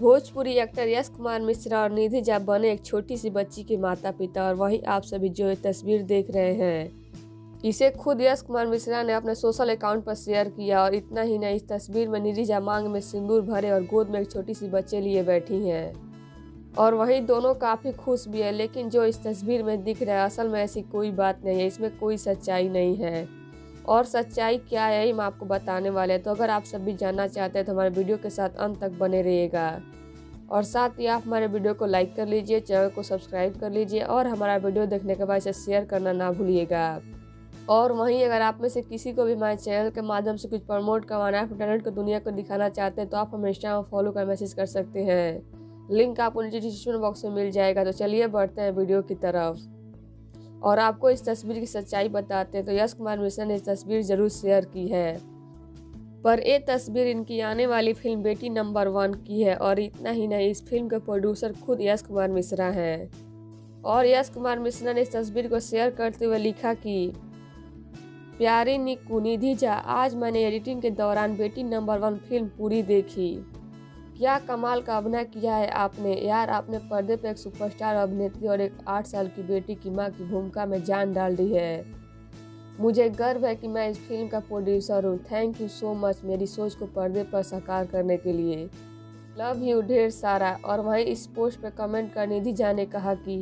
Bhojpuri actor Yash Kumar Mishra और निधि झा बने एक छोटी सी बच्ची के माता पिता। और वहीं आप सभी जो ये तस्वीर देख रहे हैं, इसे खुद यश कुमार मिश्रा ने अपने सोशल अकाउंट पर शेयर किया। और इतना ही नहीं, इस तस्वीर में निधि झा मांग में सिंदूर भरे और गोद में एक छोटी सी बच्चे लिए बैठी हैं। और वहीं दोनों काफ़ी खुश भी है। लेकिन जो इस तस्वीर में दिख रहा है, असल में ऐसी कोई बात नहीं है, इसमें कोई सच्चाई नहीं है। और सच्चाई क्या है यही हम आपको बताने वाले हैं। तो अगर आप सब भी जानना चाहते हैं तो हमारे वीडियो के साथ अंत तक बने रहिएगा। और साथ ही आप हमारे वीडियो को लाइक कर लीजिए, चैनल को सब्सक्राइब कर लीजिए और हमारा वीडियो देखने के बाद इसे शेयर करना ना भूलिएगा। और वहीं अगर आप में से किसी को भी हमारे चैनल के माध्यम से कुछ प्रमोट करवाना है, इंटरनेट को दुनिया को दिखाना चाहते हैं, तो आप हमें इंस्टाग्राम फॉलो कर मैसेज कर सकते हैं। लिंक आपको नीचे डिस्क्रिप्शन बॉक्स में मिल जाएगा। तो चलिए बढ़ते हैं वीडियो की तरफ और आपको इस तस्वीर की सच्चाई बताते हैं। तो यश कुमार मिश्रा ने इस तस्वीर जरूर शेयर की है, पर ये तस्वीर इनकी आने वाली फिल्म बेटी नंबर 1 की है। और इतना ही नहीं, इस फिल्म के प्रोड्यूसर खुद यश कुमार मिश्रा हैं। और यश कुमार मिश्रा ने इस तस्वीर को शेयर करते हुए लिखा कि प्यारी निक्कू निधि झा, आज मैंने एडिटिंग के दौरान बेटी नंबर 1 फिल्म पूरी देखी। क्या कमाल का अभिनय किया है आपने यार। आपने पर्दे पर एक सुपरस्टार अभिनेत्री और एक 8 साल की बेटी की मां की भूमिका में जान डाल दी है। मुझे गर्व है कि मैं इस फिल्म का प्रोड्यूसर हूँ। थैंक यू सो मच मेरी सोच को पर्दे पर साकार करने के लिए। लव यू ढेर सारा। और वहीं इस पोस्ट पर कमेंट कर निधि झा ने कहा कि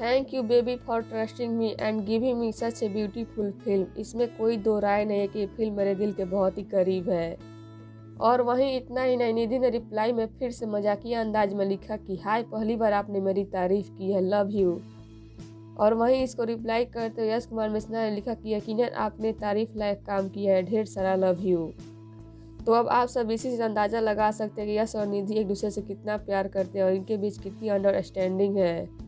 thank you baby for trusting me and giving me such a beautiful film. इसमें कोई दो राय नहीं है कि ये फिल्म मेरे दिल के बहुत ही करीब है। और वहीं इतना ही नहीं, निधि ने रिप्लाई में फिर से मजाकिया अंदाज में लिखा कि हाय, पहली बार आपने मेरी तारीफ की है, लव यू। और वहीं इसको रिप्लाई करते हुए यश कुमार मिश्रा ने लिखा कि यकीनन आपने तारीफ लायक काम किया है, ढेर सारा लव यू। तो अब आप सब इसी से अंदाज़ा लगा सकते हैं कि यश और निधि एक दूसरे से कितना प्यार करते हैं और इनके बीच कितनी अंडरस्टैंडिंग है।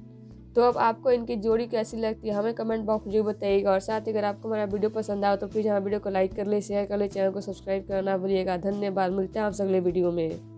तो अब आपको इनकी जोड़ी कैसी लगती है हमें कमेंट बॉक्स में बताइएगा। और साथ ही अगर आपको हमारा वीडियो पसंद आया तो प्लीज़ हमारे वीडियो को लाइक कर ले, शेयर कर ले, चैनल को सब्सक्राइब करना भूलिएगा। धन्यवाद, मिलते हैं आप अगले वीडियो में।